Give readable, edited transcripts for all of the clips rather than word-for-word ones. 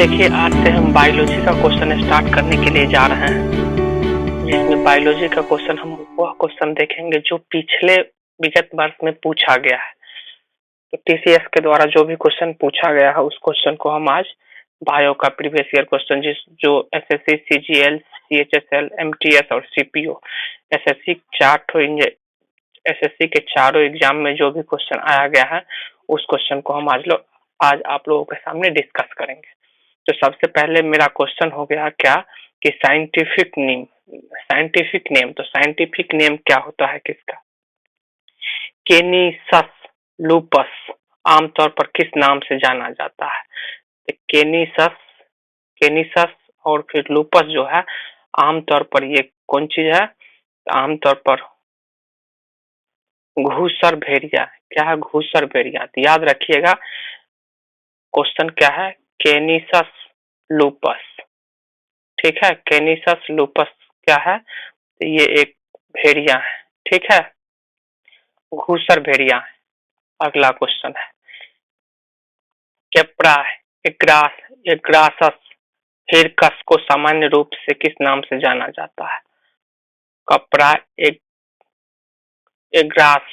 देखिए, आज से हम बायोलॉजी का क्वेश्चन स्टार्ट करने के लिए जा रहे हैं, जिसमें बायोलॉजी का क्वेश्चन हम वह क्वेश्चन देखेंगे जो पिछले विगत वर्ष में पूछा गया है। तो टीसीएस के द्वारा जो भी क्वेश्चन पूछा गया है उस क्वेश्चन को हम आज बायो का प्रीवियस ईयर क्वेश्चन जो एसएससी, सीजीएल, सीएचएसएल, एमटीएस और सीपीओ एसएससी के चारों एग्जाम में जो भी क्वेश्चन आया गया है उस क्वेश्चन को हम आज आप लोगों के सामने डिस्कस करेंगे। तो सबसे पहले मेरा क्वेश्चन हो गया क्या कि साइंटिफिक नेम। तो साइंटिफिक नेम क्या होता है किसका? केनीसस लूपस आमतौर पर किस नाम से जाना जाता है? तो केनीसस और फिर लूपस जो है आमतौर पर ये कौन चीज है? आमतौर पर घूसर भेड़िया। क्या है? घूसर भेड़िया। तो याद रखिएगा क्वेश्चन क्या है, केनीसस लूपस। ठीक है, केनीसस लूपस क्या है? तो ये एक भेड़िया है। ठीक है, घूसर भेड़िया है। अगला क्वेश्चन है केप्रा एग्रासस हिरकस को सामान्य रूप से किस नाम से जाना जाता है? कपरा एग्रास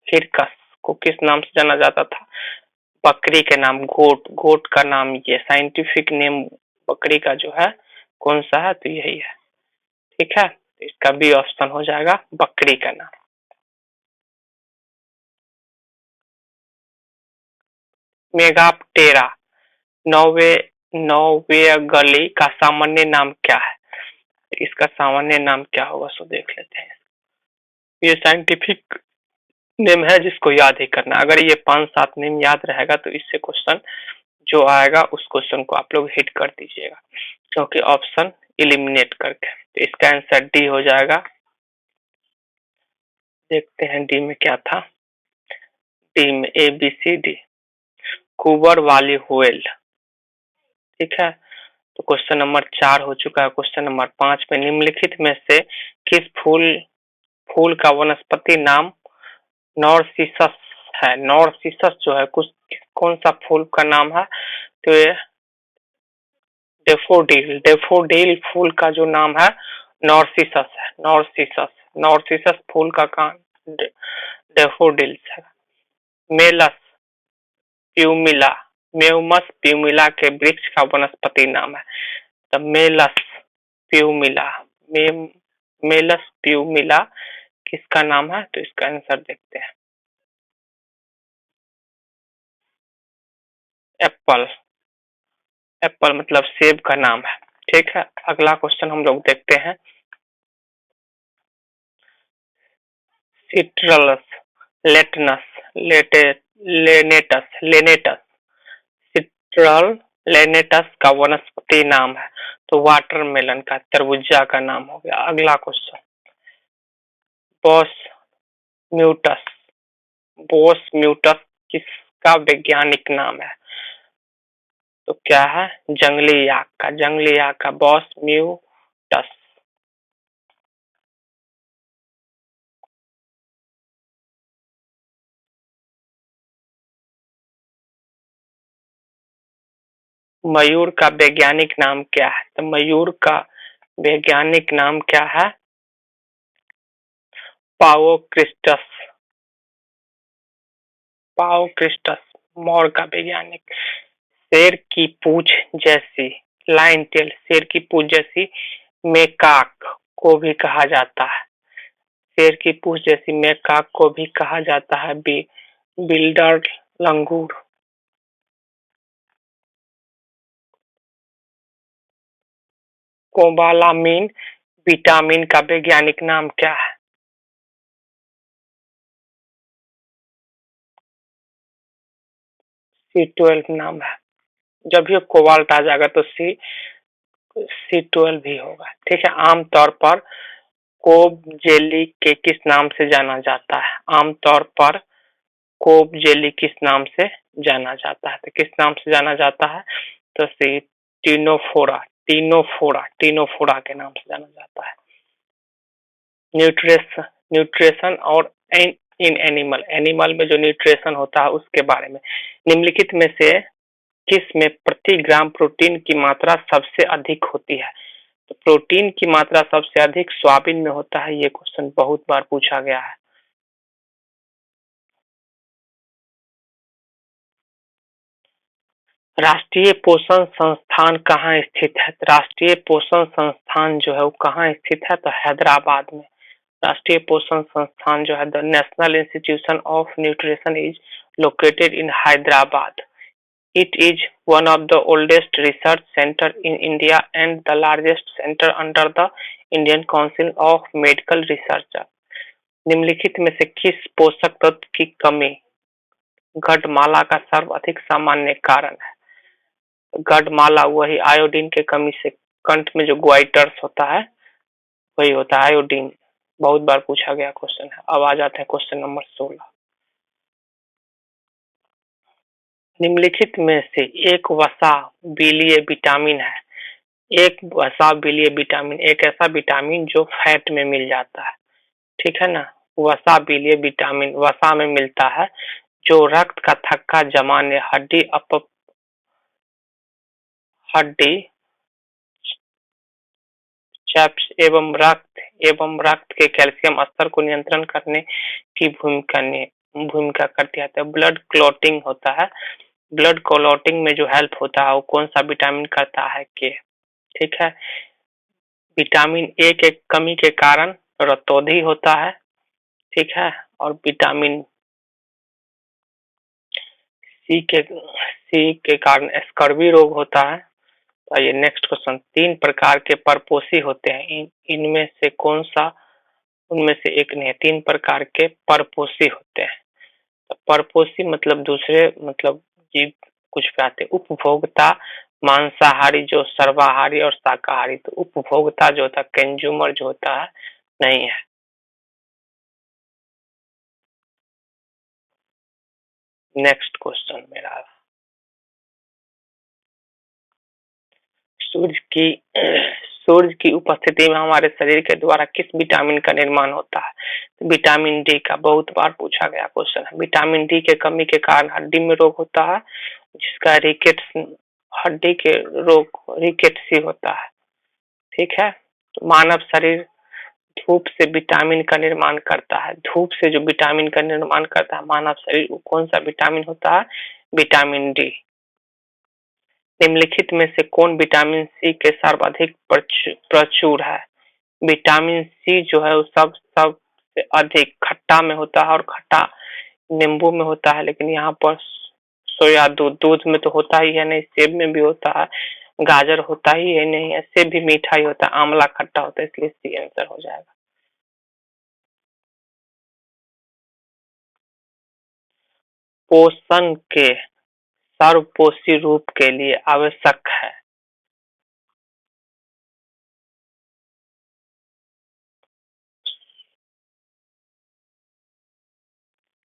हिरकस को किस नाम से जाना जाता था? बकरी के नाम गोट का नाम। ये साइंटिफिक नेम बकरी का जो है कौन सा है? तो यही है। ठीक है, इसका बी ऑप्शन हो जाएगा बकरी का नाम। मेगाप्टेरा नोवेगली का सामान्य नाम क्या है? इसका सामान्य नाम क्या होगा सो देख लेते हैं। ये साइंटिफिक नेम है जिसको याद ही करना। अगर ये 5-7 नेम याद रहेगा तो इससे क्वेश्चन जो आएगा उस क्वेश्चन को आप लोग हिट कर दीजिएगा, क्योंकि ऑप्शन एलिमिनेट करके। तो इसका आंसर डी हो जाएगा। देखते हैं डी में क्या था। डी में ए बी सी डी, कुबर वाली हुएल। ठीक है, तो क्वेश्चन नंबर 4 हो चुका है। क्वेश्चन नंबर 5 में निम्नलिखित में से किस फूल का वनस्पति नाम नॉर्सिसस है? नॉर्सिसस जो है कौन सा फूल का नाम है? तो ये डेफोडिल फूल का जो नाम है नॉर्सिसस है। नॉर्सिसस फूल का डेफोडिल्स है। मेउमस प्यूमिला के वृक्ष का वनस्पति नाम है। तो मेलस प्यूमिला किसका नाम है? तो इसका आंसर देखते हैं एप्पल मतलब सेब का नाम है। ठीक है, अगला क्वेश्चन हम लोग देखते हैं। सिट्रलस लेनेटस सिट्रल लेनेटस का वनस्पति नाम है। तो वाटरमेलन का तरबूजा का नाम हो गया। अगला क्वेश्चन बोस म्यूटस किसका वैज्ञानिक नाम है? तो क्या है? जंगली याक का बॉस म्यूटस। मयूर का वैज्ञानिक नाम क्या है? तो मयूर का वैज्ञानिक नाम क्या है? पाओक्रिस्टस मोर का वैज्ञानिक। शेर की पूंछ जैसी शेर की पूंछ जैसी मेकाक को भी कहा जाता है। शेर की पूंछ जैसी मेकाक को भी कहा जाता है बिल्डर लंगूर। कोबालामीन विटामिन का वैज्ञानिक नाम क्या है? C12 नाम है। जब भी कोबाल्ट आ जाएगा तो C12 भी होगा। ठीक है, आमतौर पर कोब जेली के किस नाम से जाना जाता है? आमतौर पर कोब जेली किस नाम से जाना जाता है? तो किस नाम से जाना जाता है? तो टीनोफोरा के नाम से जाना जाता है। न्यूट्रिशन और इन एनिमल में जो न्यूट्रिशन होता है उसके बारे में। निम्नलिखित में से किस में प्रति ग्राम प्रोटीन की मात्रा सबसे अधिक होती है? तो प्रोटीन की मात्रा सबसे अधिक सोयाबीन में होता है। ये क्वेश्चन बहुत बार पूछा गया है। राष्ट्रीय पोषण संस्थान कहाँ स्थित है? राष्ट्रीय पोषण संस्थान जो है वो कहाँ स्थित है? तो हैदराबाद में। राष्ट्रीय पोषण संस्थान जो है the national institution of nutrition is located in Hyderabad. It is one of the oldest research center in India and the largest center under the Indian Council of Medical Research. निम्नलिखित में से किस पोषक तत्व की कमी गढ़माला का सर्वाधिक सामान्य कारण है? गढ़माला वही आयोडीन के कमी से कंठ में जो ग्वाइटर्स होता है वही होता है आयोडीन। बहुत बार पूछा गया क्वेश्चन है। अब आ जाते हैं क्वेश्चन नंबर 16। निम्नलिखित में से एक वसा बिलीय विटामिन है। एक वसा बिलीय विटामिन एक ऐसा विटामिन जो फैट में मिल जाता है, ठीक है ना। वसा बिलीय विटामिन वसा में मिलता है जो रक्त का थक्का जमाने हड्डी चैप्स एवं रक्त के कैल्शियम स्तर को नियंत्रण करने की भूमिका करती है। तो ब्लड क्लॉटिंग होता है। ब्लड क्लॉटिंग में जो हेल्प होता है वो कौन सा विटामिन करता है? के, ठीक है। विटामिन ए के कमी के कारण रतौंधी होता है, ठीक है। और विटामिन सी के कारण स्कर्वी रोग होता है। तो ये नेक्स्ट क्वेश्चन, 3 प्रकार के परपोषी होते हैं, इनमें से कौन सा उनमें से एक नहीं है। 3 प्रकार के परपोषी होते हैं। तो परपोषी मतलब दूसरे मतलब जीव कुछ पे आते हैं। उपभोक्ता मांसाहारी जो सर्वाहारी और शाकाहारी। तो उपभोक्ता जो होता है कंज्यूमर जो होता है नहीं है। नेक्स्ट क्वेश्चन मेरा, सूर्य की उपस्थिति में हमारे शरीर के द्वारा किस विटामिन का निर्माण होता है? तो विटामिन डी का। बहुत बार पूछा गया क्वेश्चन है। विटामिन डी के कमी के कारण हड्डी में रोग होता है जिसका रिकेट्स हड्डी के रोग रिकेट्सी होता है, ठीक है। तो मानव शरीर धूप से विटामिन का निर्माण करता है। धूप से जो विटामिन का निर्माण करता है मानव शरीर, वो कौन सा विटामिन होता है? Vitamin D. निम्नलिखित में से कौन विटामिन सी के सर्वाधिक प्रचुर है? विटामिन सी जो है वो सबसे अधिक खट्टा में होता है और खट्टा नींबू में होता है, लेकिन यहाँ पर सोया दूध में तो होता ही है नहीं, सेब में भी होता है, गाजर होता ही है नहीं है, सेब भी मीठा ही होता है, आंवला खट्टा होता है, इसलिए सी आंसर हो जाएगा। पोषण के सर्वपोषी रूप के लिए आवश्यक है।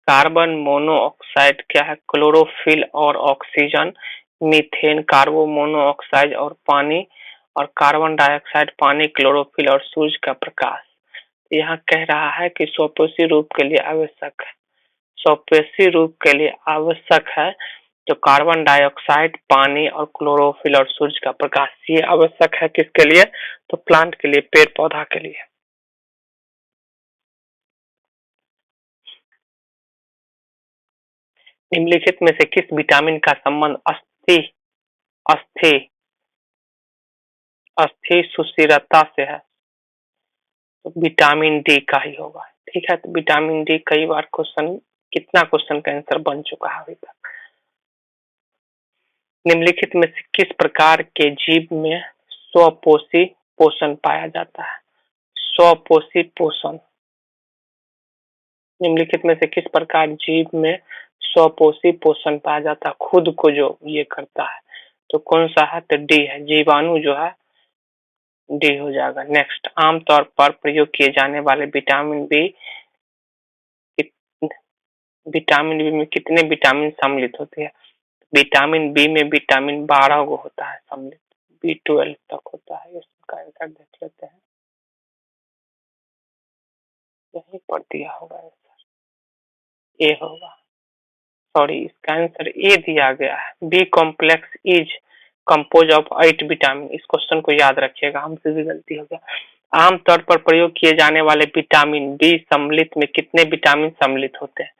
कार्बन मोनोऑक्साइड क्या है? क्लोरोफिल और ऑक्सीजन, मीथेन, कार्बन मोनोऑक्साइड और पानी, और कार्बन डाइऑक्साइड पानी, क्लोरोफिल और सूरज का प्रकाश। यहाँ कह रहा है कि स्वपोषी रूप के लिए आवश्यक है। स्वपोषी रूप के लिए आवश्यक है तो कार्बन डाइऑक्साइड, पानी और क्लोरोफिल और सूरज का प्रकाश। ये आवश्यक है किसके लिए? तो प्लांट के लिए, पेड़ पौधा के लिए। निम्नलिखित में से किस विटामिन का संबंध अस्थि अस्थि अस्थि सुस्थिरता से है? तो विटामिन डी का ही होगा, ठीक है। तो विटामिन डी कई बार क्वेश्चन, कितना क्वेश्चन का आंसर बन चुका है अभी तक। निम्नलिखित में से किस प्रकार के जीव में स्वपोषी पोषण पाया जाता है? स्वपोषी पोषण। निम्नलिखित में से किस प्रकार जीव में स्वपोषी पोषण पाया जाता है, खुद को जो ये करता है? तो कौन सा है? तो डी है, जीवाणु जो है डी हो जाएगा। नेक्स्ट, आमतौर पर प्रयोग किए जाने वाले विटामिन बी में कितने विटामिन सम्मिलित होते हैं? विटामिन बी में विटामिन 12 को होता है सम्मिलित, B12 तक होता है। इसका आंसर देख लेते हैं, यही पर दिया होगा आंसर, ए होगा। सॉरी, इसका आंसर ए दिया गया है। B complex is compose of 8 vitamin. इस क्वेश्चन को याद रखिएगा, हमसे भी गलती हो गया। आमतौर पर प्रयोग किए जाने वाले विटामिन बी सम्मिलित में कितने विटामिन सम्मिलित होते हैं?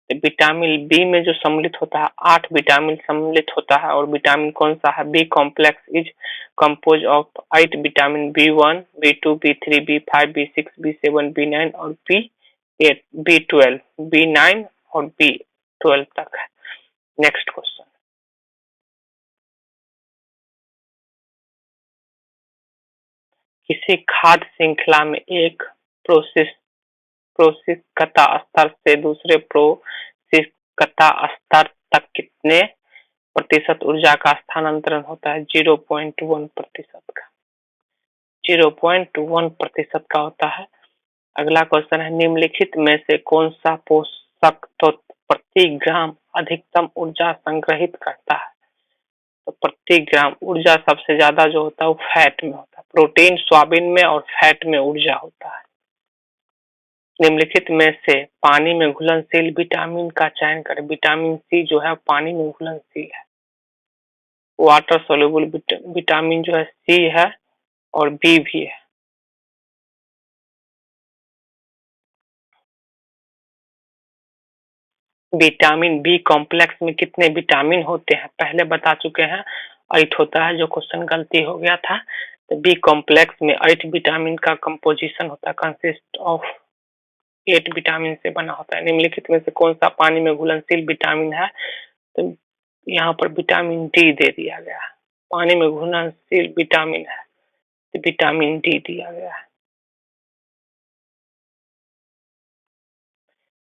तो विटामिन बी में जो सम्मिलित होता है 8 विटामिन सम्मिलित होता है। और विटामिन कौन सा है? B complex is compose of 8 vitamin B1, B2, B3, B5, B6, B7, B9 और B8, B12, B9 और B12 तक है। नेक्स्ट क्वेश्चन, किसी खाद्य श्रृंखला में एक प्रोसेसकता स्तर से दूसरे प्रोसेसकता स्तर तक कितने प्रतिशत ऊर्जा का स्थानांतरण होता है? 0.1% का। 0.1% का होता है। अगला क्वेश्चन है, निम्नलिखित में से कौन सा पोषक तत्व प्रति ग्राम अधिकतम ऊर्जा संग्रहित करता है? तो प्रति ग्राम ऊर्जा सबसे ज्यादा जो होता है वो फैट में होता है। प्रोटीन सोयाबीन में और फैट में ऊर्जा होता है। निम्नलिखित में से पानी में घुलनशील विटामिन का चयन करें। विटामिन सी जो है पानी में घुलनशील है। वाटर सोल्यूबल विटामिन जो है सी है और बी भी है। विटामिन बी कॉम्प्लेक्स में कितने विटामिन होते हैं? पहले बता चुके हैं 8 होता है, जो क्वेश्चन गलती हो गया था। तो बी कॉम्प्लेक्स में 8 विटामिन का कंपोजिशन होता है, कंसिस्ट ऑफ 8 विटामिन से बना होता है। निम्नलिखित में से कौन सा पानी में घुलनशील विटामिन है? तो यहाँ पर विटामिन डी दे दिया गया है। पानी में घुलनशील विटामिन है तो विटामिन डी दिया गया है।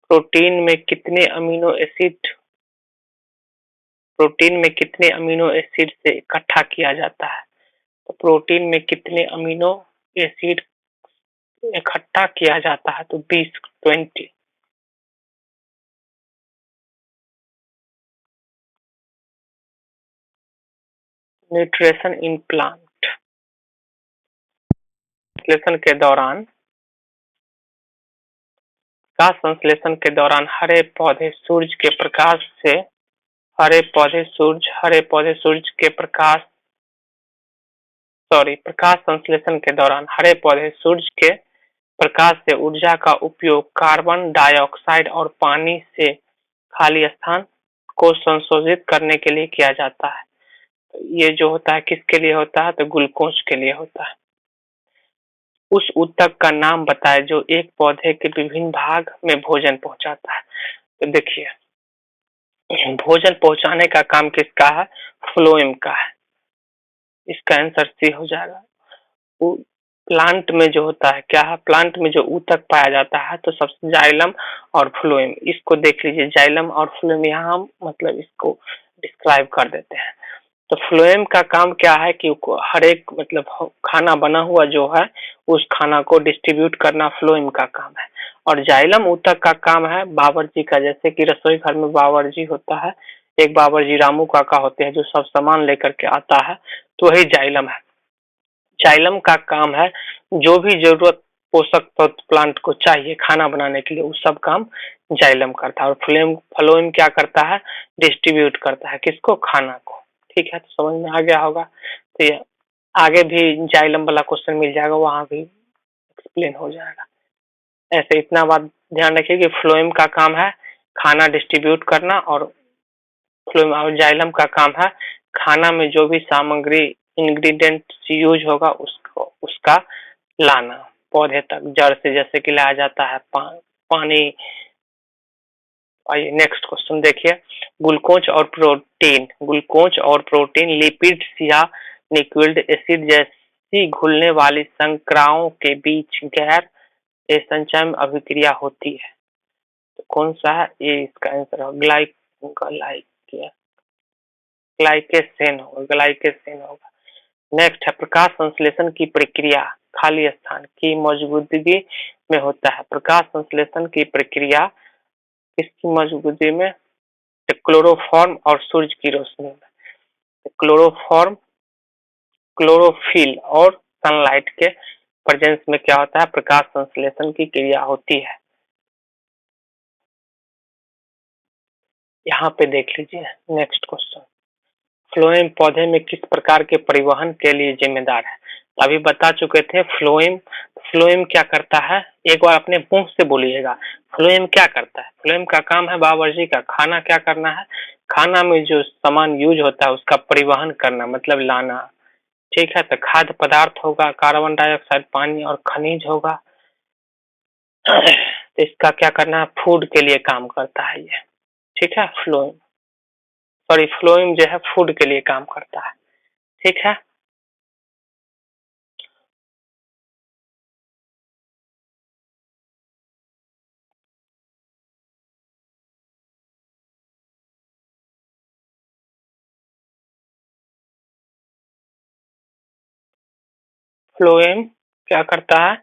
प्रोटीन में कितने अमीनो एसिड से इकट्ठा किया जाता है? तो प्रोटीन में कितने अमीनो एसिड इकट्ठा किया जाता है? तो 20। Nutrition in plant. संश्लेषण के दौरान हरे पौधे सूरज के प्रकाश से प्रकाश संश्लेषण के दौरान हरे पौधे सूरज के प्रकाश से ऊर्जा का उपयोग कार्बन डाइऑक्साइड और पानी से खाली स्थान को संशोधित करने के लिए किया जाता है। ये जो होता है किसके लिए होता है? तो ग्लूकोज के लिए होता है। उस ऊतक का नाम बताएं जो एक पौधे के विभिन्न भाग में भोजन पहुंचाता है। तो देखिए, भोजन पहुंचाने का काम किसका है? फ्लोएम का है। इसका आंसर सी हो जाएगा। प्लांट में जो होता है क्या है? प्लांट में जो ऊतक पाया जाता है तो सबसे जाइलम और फ्लोएम। इसको देख लीजिए, जाइलम और फ्लोएम, यहाँ हम मतलब इसको डिस्क्राइब कर देते हैं। तो फ्लोएम का काम क्या है कि हर एक मतलब खाना बना हुआ जो है उस खाना को डिस्ट्रीब्यूट करना फ्लोएम का काम है। और जाइलम ऊतक का काम है बावर्ची का। जैसे कि रसोई घर में बावर्ची होता है, एक बावर्ची रामू काका होते हैं जो सब सामान लेकर के आता है, तो वही जाइलम है। जाइलम का काम है जो भी जरूरत पोषक तत्व प्लांट को चाहिए खाना बनाने के लिए, उस सब काम जाइलम करता है। और फ्लोएम क्या करता है? डिस्ट्रीब्यूट करता है किसको? खाना को। ठीक है, तो समझ में आ गया होगा। तो ये आगे भी जाइलम वाला क्वेश्चन मिल जाएगा, वहां भी एक्सप्लेन हो जाएगा। ऐसे इतना बात ध्यान रखिए कि फ्लोएम का काम है खाना डिस्ट्रीब्यूट करना, और फ्लोएम और जाइलम का काम है खाना में जो भी सामग्री इंग्रेडिएंट यूज होगा उसका लाना पौधे तक, जड़ से जैसे कि लाया जाता है पानी। आइए नेक्स्ट क्वेश्चन देखिए, ग्लूकोज और प्रोटीन लिपिड्स या न्यूक्लिक एसिड जैसी घुलने वाली संक्राओं के बीच गैर संचय अभिक्रिया होती है। तो कौन सा है? ये इसका आंसर है ग्लाइकेशन होगा। नेक्स्ट है, प्रकाश संश्लेषण की प्रक्रिया खाली स्थान की मौजूदगी में होता है। प्रकाश संश्लेषण की प्रक्रिया किसकी मौजूदगी में? क्लोरोफॉर्म और सूरज की रोशनी में। क्लोरोफिल और सनलाइट के प्रेजेंस में क्या होता है? प्रकाश संश्लेषण की क्रिया होती है। यहाँ पे देख लीजिए नेक्स्ट क्वेश्चन, फ्लोएम पौधे में किस प्रकार के परिवहन के लिए जिम्मेदार है? तो अभी बता चुके थे फ्लोएम। फ्लोएम क्या करता है, एक बार अपने मुंह से बोलिएगा, फ्लोएम क्या करता है? फ्लोएम का काम है बावर्ची का खाना क्या करना है, खाना में जो सामान यूज होता है उसका परिवहन करना, मतलब लाना। ठीक है, तो खाद्य पदार्थ होगा, कार्बन डाइऑक्साइड, पानी और खनिज होगा। तो इसका क्या करना है, फूड के लिए काम करता है ये। ठीक है, फ्लोएम, सॉरी फ्लोएम जो है फूड के लिए काम करता है। ठीक है, फ्लोएम क्या करता है,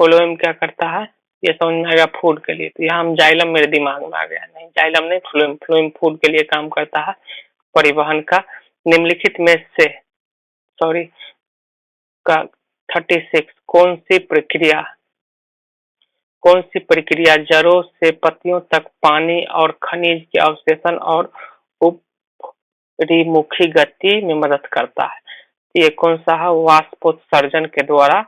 फ्लोएम क्या करता है, ये समझ में आएगा फूड के लिए। तो यहाँ हम जाइलम मेरे दिमाग में आ गया, नहीं जाइलम नहीं, फ्लोएम। फ्लोएम फूड के लिए काम करता है, परिवहन का। निम्नलिखित में से, सॉरी का 36, कौन सी प्रक्रिया जड़ों से पत्तियों तक पानी और खनिज के अवशोषण और उपरिमुखी गति में मदद करता है? ये कौन सा है, वाष्पोत्सर्जन के द्वारा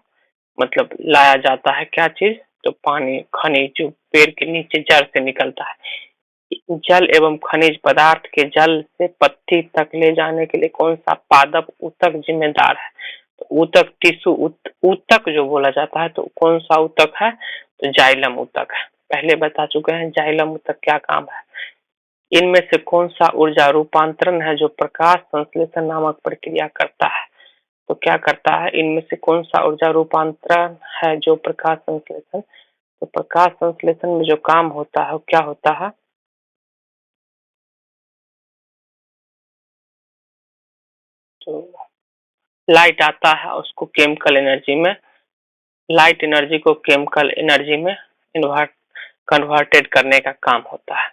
मतलब लाया जाता है क्या चीज, तो पानी खनिज जो पेड़ के नीचे जड़ से निकलता है। जल एवं खनिज पदार्थ के जल से पत्ती तक ले जाने के लिए कौन सा पादप ऊतक जिम्मेदार है? तो ऊतक टिश्यू ऊतक जो बोला जाता है, तो कौन सा ऊतक है, तो जाइलम ऊतक है। पहले बता चुके हैं जाइलम ऊतक क्या काम है। इनमें से कौन सा ऊर्जा रूपांतरण है जो प्रकाश संश्लेषण नामक प्रक्रिया करता है? तो क्या करता है, इनमें से कौन सा ऊर्जा रूपांतरण है जो प्रकाश संश्लेषण, तो प्रकाश संश्लेषण में जो काम होता है वो क्या होता है, तो लाइट आता है उसको केमिकल एनर्जी में, लाइट एनर्जी को केमिकल एनर्जी में कन्वर्टेड करने का काम होता है।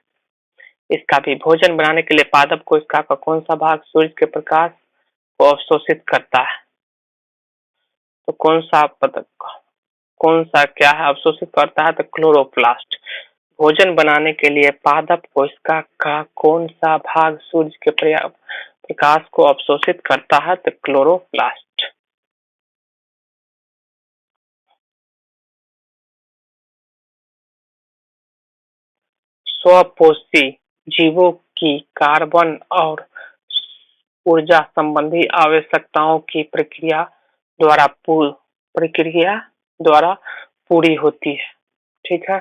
इसका भी भोजन बनाने के लिए पादप को इसका कौन सा भाग सूर्य के प्रकाश को अवशोषित करता है? तो कौन सा क्या है अवशोषित करता है, तो क्लोरोप्लास्ट। भोजन बनाने के लिए पादप कोशिका का कौन सा भाग सूर्य के प्रकाश को अवशोषित करता है, तो क्लोरोप्लास्ट। स्वपोषी जीवों की कार्बन और ऊर्जा संबंधी आवश्यकताओं की प्रक्रिया द्वारा पूरी होती है। ठीक है,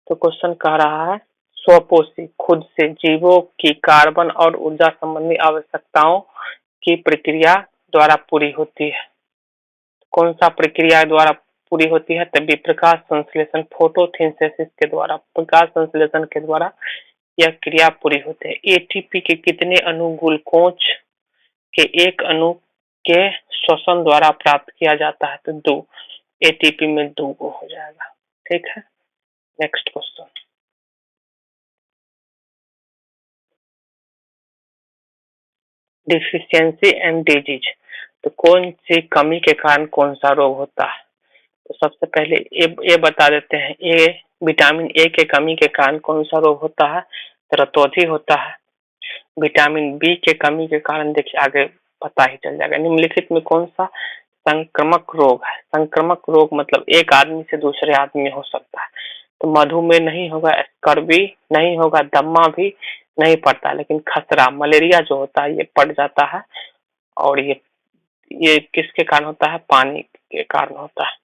तो क्वेश्चन कह रहा है स्वपोषी खुद से जीवों की कार्बन और ऊर्जा संबंधी आवश्यकताओं की प्रक्रिया द्वारा पूरी होती है। कौन सा प्रक्रिया द्वारा पूरी होती है, तभी प्रकाश संश्लेषण फोटोसिंथेसिस के द्वारा, प्रकाश संश्लेषण के द्वारा यह क्रिया पूरी होती है। एटीपी के कितने अणु ग्लूकोज के एक अणु के श्वसन द्वारा प्राप्त किया जाता है, तो 2, एटीपी में 2 हो जाएगा। ठीक है, next question, deficiency and disease, तो कौन सी कमी के कारण कौन सा रोग होता है? तो सबसे पहले ये बता देते हैं, विटामिन ए के कमी के कारण कौन सा रोग होता है, तो रतौंधी होता है। विटामिन बी के कमी के कारण देखिए आगे पता ही चल जाएगा। निम्नलिखित में कौन सा संक्रामक रोग है? संक्रामक रोग मतलब एक आदमी से दूसरे आदमी में हो सकता है, तो मधुमेह नहीं होगा, स्कर्वी नहीं होगा, दम्मा भी नहीं पड़ता, लेकिन खसरा मलेरिया जो होता है ये पड़ जाता है। और ये किसके कारण होता है, पानी के कारण होता है।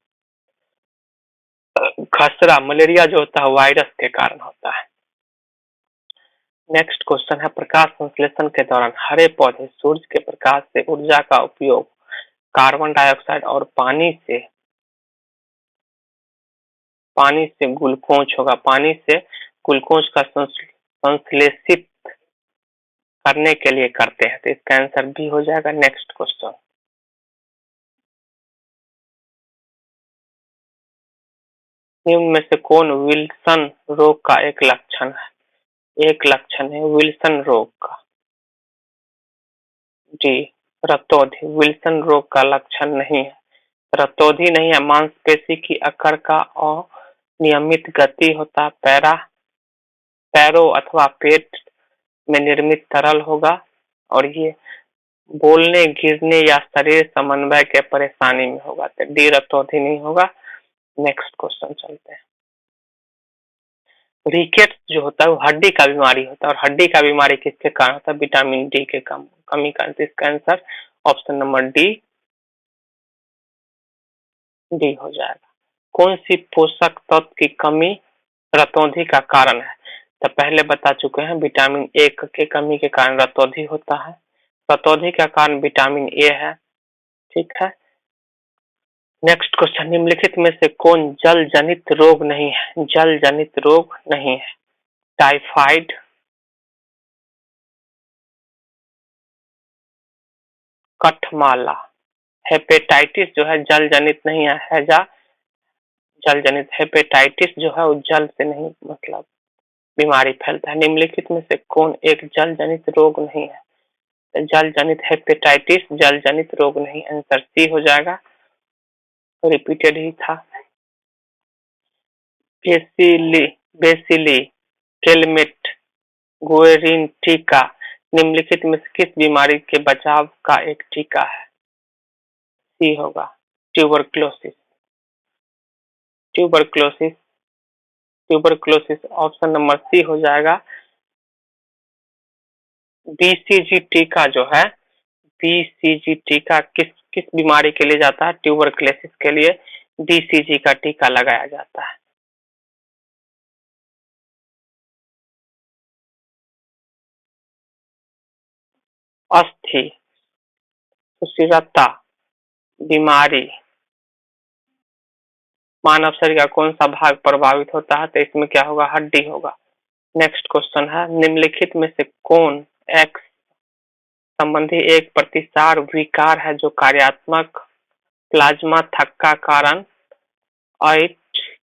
खसरा मलेरिया जो होता है वायरस के कारण होता है। नेक्स्ट क्वेश्चन है, प्रकाश संश्लेषण के दौरान हरे पौधे सूर्य के प्रकाश से ऊर्जा का उपयोग कार्बन डाइऑक्साइड और पानी से ग्लूकोज होगा, पानी से ग्लूकोज का संश्लेषित करने के लिए करते हैं, तो इसका आंसर बी हो जाएगा। नेक्स्ट क्वेश्चन, निम्न में से कौन विल्सन रोग का एक लक्षण है विल्सन रोग का? डी, रतौंधी। विल्सन रोग का लक्षण नहीं है, रतौंधी नहीं है, मांसपेशी की अकड़ का अनियमित गति होता है, पैरो अथवा पेट में निर्मित तरल होगा और ये बोलने, गिरने या शरीर समन्वय के परेशानी में होगा। तो डी रतौंधी नहीं होगा। नेक्स्ट क्वेश्चन चलते हैं। रिकेट्स जो होता है वो हड्डी का बीमारी होता है और हड्डी का बीमारी किसके कारण होता है? विटामिन डी के कमी का। इसका आंसर ऑप्शन नंबर डी हो जाएगा। कौन सी पोषक तत्व की कमी रतौंधी का कारण है? तो पहले बता चुके हैं, विटामिन ए के कमी के कारण रतौंधी होता है। रतौंधी का कारण विटामिन ए है। ठीक है। नेक्स्ट क्वेश्चन, निम्नलिखित में से कौन जल जनित रोग नहीं है? जल जनित रोग नहीं है। टाइफाइड, कठमाला, हेपेटाइटिस जो है जल जनित नहीं है। हैजा जल जनित, हेपेटाइटिस जो है वो जल से नहीं मतलब बीमारी फैलता है। निम्नलिखित में से कौन एक जल जनित रोग नहीं है? जल जनित हेपेटाइटिस जल जनित रोग नहीं। आंसर सी हो जाएगा। रिपीटेड ही था। बेसिली केलमेट गुएरिन टीका निम्नलिखित में से किस बीमारी के बचाव का एक टीका है? सी होगा tuberculosis. Tuberculosis tuberculosis option number C हो जाएगा। बीसीजी टीका जो है, बीसीजी टीका किस किस बीमारी के लिए जाता है? ट्यूबरक्लोसिस के लिए बीसीजी का टीका लगाया जाता है। अस्थि सुशीरता बीमारी मानव शरीर का कौन सा भाग प्रभावित होता है? तो इसमें क्या होगा? हड्डी होगा। नेक्स्ट क्वेश्चन है, निम्नलिखित में से कौन एक्स संबंधी एक प्रतिसार विकार है जो कार्यात्मक प्लाज्मा थक्का कारण आयट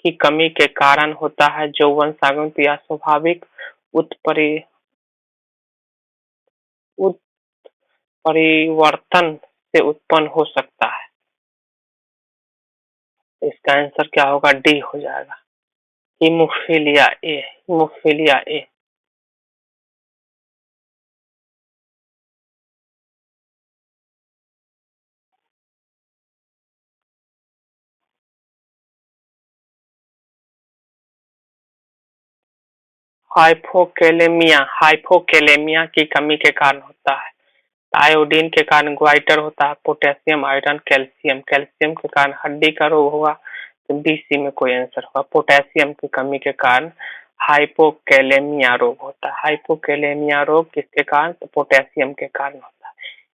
की कमी के कारण होता है, जो वंशानुगत या स्वाभाविक उत्परिवर्तन से उत्पन्न हो सकता है? इसका आंसर क्या होगा? डी हो जाएगा। Haemophilia A. Haemophilia A. Hypokalaemia की कमी के कारण होता है। आयोडीन के कारण ग्वाइटर होता है। Potassium, iron, calcium. कैल्शियम के कारण हड्डी का रोग होगा। तो बीसी में कोई आंसर होगा। पोटेशियम की कमी के कारण हाइपोकेलेमिया रोग होता है। हाइपोकेलेमिया रोग किसके कारण? तो पोटेशियम के कारण होता है।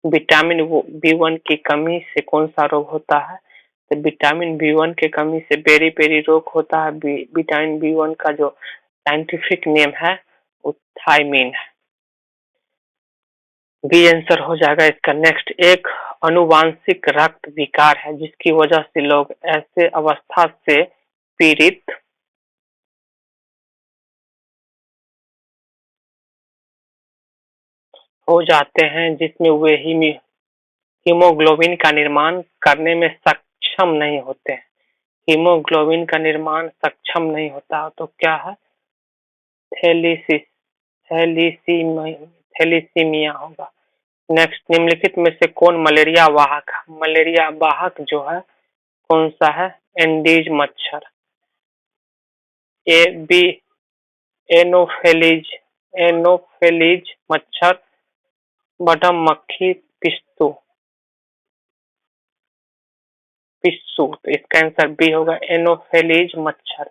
विटामिन बी1 की कमी से कौन सा रोग होता है? तो विटामिन बी1 की कमी से बेरी बेरी रोग होता है। विटामिन बी1 का जो साइंटिफिक नेम है वो थायमीन है। बी आंसर हो जाएगा इसका। नेक्स्ट, एक अनुवांशिक रक्त विकार है जिसकी वजह से लोग ऐसे अवस्था से पीड़ित हो जाते हैं जिसमें वे हीमोग्लोबिन का निर्माण करने में सक्षम नहीं होते हैं। हीमोग्लोबिन का निर्माण सक्षम नहीं होता तो क्या है? थैलीसिस थैलीसीमिया होगा। नेक्स्ट, निम्नलिखित में से कौन मलेरिया वाहक है? मलेरिया वाहक जो है कौन सा है? एंडीज मच्छर। ए बी एनोफेलिज मच्छर, बटम मक्खी, पिस्सू। तो इसका आंसर बी होगा, एनोफेलिज मच्छर।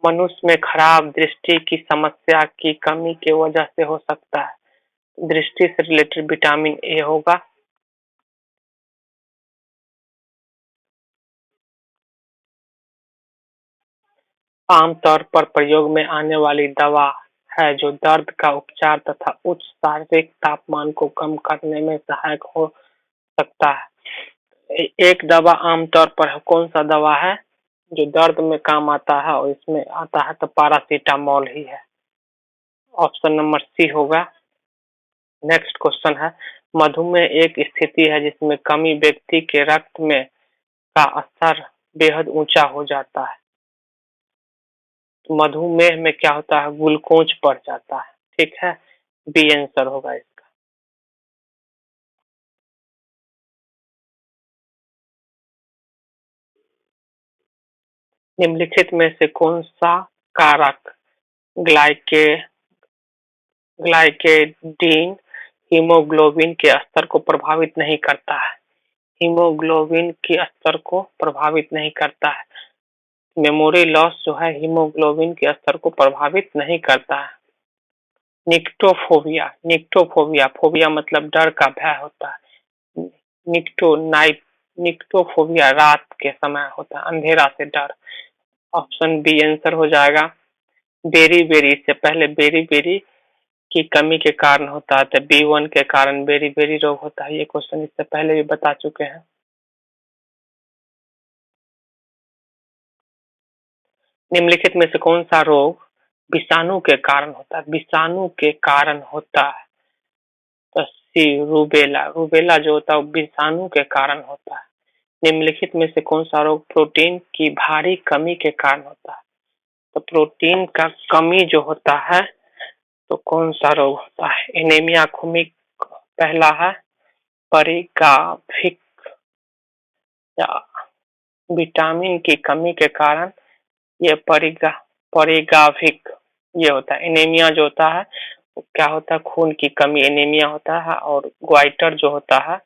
मनुष्य में खराब दृष्टि की समस्या की कमी की वजह से हो सकता है। दृष्टि से रिलेटेड विटामिन ए होगा। आमतौर पर प्रयोग में आने वाली दवा है जो दर्द का उपचार तथा उच्च शारीरिक तापमान को कम करने में सहायक हो सकता है। एक दवा आमतौर पर कौन सा दवा है जो दर्द में काम आता है? और इसमें आता है तो पैरासीटामोल ही है। ऑप्शन नंबर सी होगा। नेक्स्ट क्वेश्चन है, मधुमेह एक स्थिति है जिसमें कमी व्यक्ति के रक्त में का स्तर बेहद ऊंचा हो जाता है। मधुमेह में क्या होता है? ग्लूकोज बढ़ जाता है। ठीक है, बी आंसर होगा इसका। निम्नलिखित में से कौन सा कारक ग्लाइके ग्लाइकेडिन हीमोग्लोबिन के स्तर को प्रभावित नहीं करता है? हीमोग्लोबिन के स्तर को प्रभावित नहीं करता है। मेमोरी लॉस जो है हीमोग्लोबिन के स्तर को प्रभावित नहीं करता है। निक्टोफोबिया, निक्टोफोबिया, फोबिया मतलब डर का भय होता है। निक्टोफोबिया रात के समय होता है, अंधेरा से डर। ऑप्शन बी आंसर हो जाएगा। बेरी बेरी, इससे पहले बेरी बेरी की कमी के कारण होता है, तो B1 के कारण बेरी बेरी रोग होता है। ये क्वेश्चन इससे पहले भी बता चुके हैं। निम्नलिखित में से कौन सा रोग विषाणु के कारण होता है? विषाणु के कारण होता है, तो सी रूबेला। रूबेला जो होता है वो विषाणु के कारण होता है। निम्नलिखित में से कौन सा रोग प्रोटीन की भारी कमी के कारण होता है? तो प्रोटीन का कमी जो होता है तो कौन सा रोग होता है? एनीमिया खूनी पहला है, परिगाभिक या विटामिन की कमी के कारण ये परिगाभिक ये होता है। एनीमिया जो होता है वो क्या होता है? खून की कमी एनीमिया होता है। और ग्वाइटर जो होता है,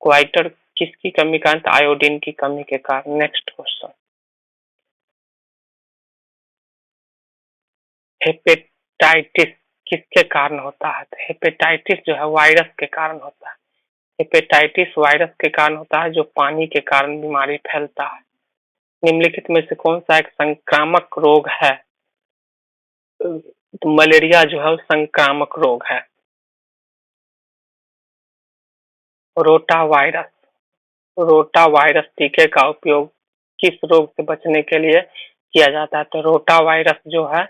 ग्वाइटर किसकी कमी के कारण? आयोडीन की कमी के कारण। नेक्स्ट क्वेश्चन, हेपेटाइटिस किसके कारण होता है? तो हेपेटाइटिस जो है वायरस के कारण होता है। हेपेटाइटिस वायरस के कारण होता है जो पानी के कारण बीमारी फैलता है। निम्नलिखित में से कौन सा एक संक्रामक रोग है? तो मलेरिया जो है वो संक्रामक रोग है। रोटा वायरस, रोटा वायरस टीके का उपयोग किस रोग से बचने के लिए किया जाता है? तो रोटा वायरस जो है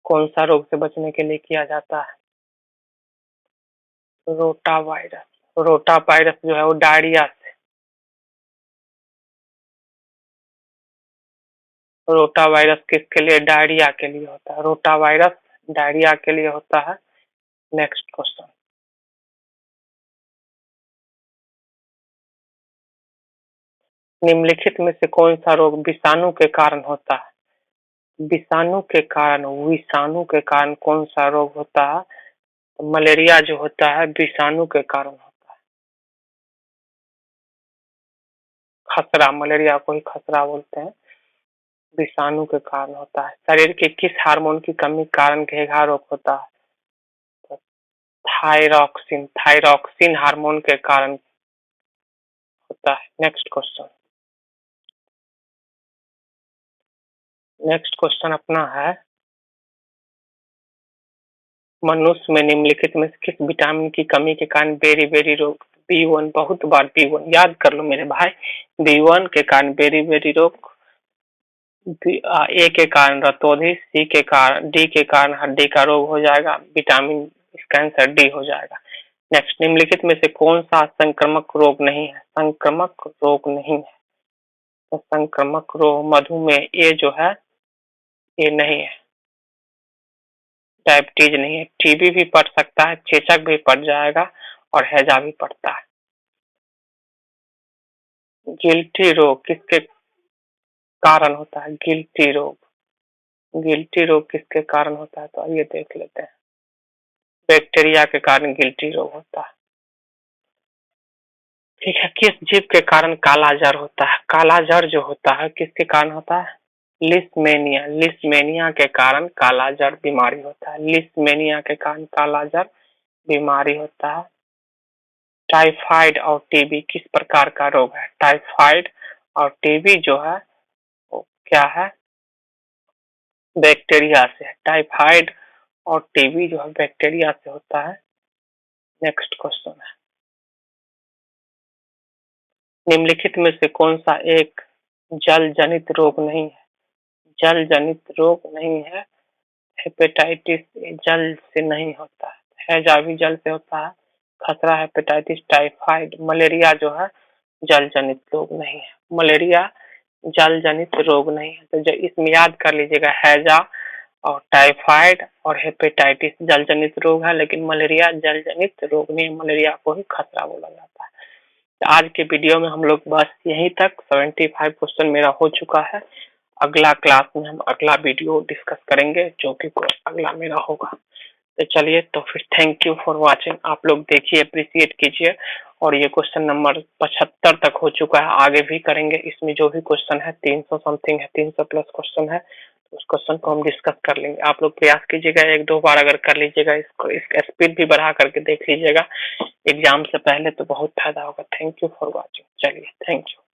कौन सा रोग से बचने के लिए किया जाता है? रोटा वायरस, रोटा वायरस जो है वो डायरिया से, रोटा वायरस किसके लिए? डायरिया के लिए होता है। रोटा वायरस डायरिया के लिए होता है। नेक्स्ट क्वेश्चन, निम्नलिखित में से कौन सा रोग विषाणु के कारण होता है? विषाणु के कारण, विषाणु के कारण कौन सा रोग होता है? तो मलेरिया जो होता है विषाणु के कारण होता है। खसरा, मलेरिया को ही खसरा बोलते हैं, विषाणु के कारण होता है। शरीर के किस हार्मोन की कमी के कारण घेघा रोग होता है? तो थायरॉक्सिन, थायरॉक्सिन हार्मोन के कारण होता है। नेक्स्ट क्वेश्चन, नेक्स्ट क्वेश्चन अपना है, मनुष्य में निम्नलिखित में से किस विटामिन की कमी के कारण बेरी बेरी रोग? B1, बहुत बार B1 याद कर लो मेरे भाई। B1 के कारण बेरी बेरी रोग, ए के कारण रतौंधी, सी के कारण, डी के कारण हड्डी का रोग हो जाएगा, विटामिन इसका आंसर डी हो जाएगा। नेक्स्ट, निम्नलिखित में से कौन सा संक्रामक रोग नहीं है? संक्रामक रोग नहीं है, तो संक्रामक रोग मधुमेह ये जो है ये नहीं है, डायबिटीज नहीं है। टीबी भी पड़ सकता है, चेचक भी पड़ जाएगा और हैजा भी पड़ता है। गिल्टी रोग किसके कारण होता है? गिल्टी रोग, गिल्टी रोग किसके कारण होता है? तो आइए देख लेते हैं। बैक्टीरिया के कारण गिल्टी रोग होता है। ठीक है, किस जीव के कारण काला जर होता है? काला जर जो होता है किसके कारण होता है? लिस्मेनिया, लिस्मेनिया के कारण काला जर बीमारी होता है। लिस्मेनिया के कारण काला जर बीमारी होता है। टाइफाइड और टीबी किस प्रकार का रोग है? टाइफाइड और टीबी जो है वो क्या है? बैक्टीरिया से है। टाइफाइड और टीबी जो है बैक्टीरिया से होता है। नेक्स्ट क्वेश्चन है, निम्नलिखित में से कौन सा एक जल जनित रोग नहीं है? जल जनित रोग नहीं है। हेपेटाइटिस जल से नहीं होता है, हैजा भी जल से होता है। खसरा, हेपेटाइटिस, टाइफाइड, मलेरिया जो है जल जनित रोग नहीं है। मलेरिया जल जनित रोग नहीं है। तो जो इसमें याद कर लीजिएगा, हैजा और टाइफाइड और हेपेटाइटिस जल जनित रोग है, लेकिन मलेरिया जल जनित रोग नहीं, मलेरिया को ही खतरा बोला जाता है। तो आज के वीडियो में हम लोग बस यहीं तक, 75 क्वेश्चन मेरा हो चुका है। अगला क्लास में हम अगला वीडियो डिस्कस करेंगे, जो कि अगला मेरा होगा। तो चलिए, तो फिर थैंक यू फॉर वाचिंग। आप लोग देखिए, अप्रिशिएट कीजिए। और ये क्वेश्चन नंबर 75 तक हो चुका है, आगे भी करेंगे। इसमें जो भी क्वेश्चन है 300 समथिंग है, 300 प्लस क्वेश्चन है, उस क्वेश्चन को हम डिस्कस कर लेंगे। आप लोग प्रयास कीजिएगा, एक दो बार अगर कर लीजिएगा, इसको इसका स्पीड भी बढ़ा करके देख लीजिएगा एग्जाम से पहले, तो बहुत फायदा होगा। Thank you for watching. चलिए, थैंक यू।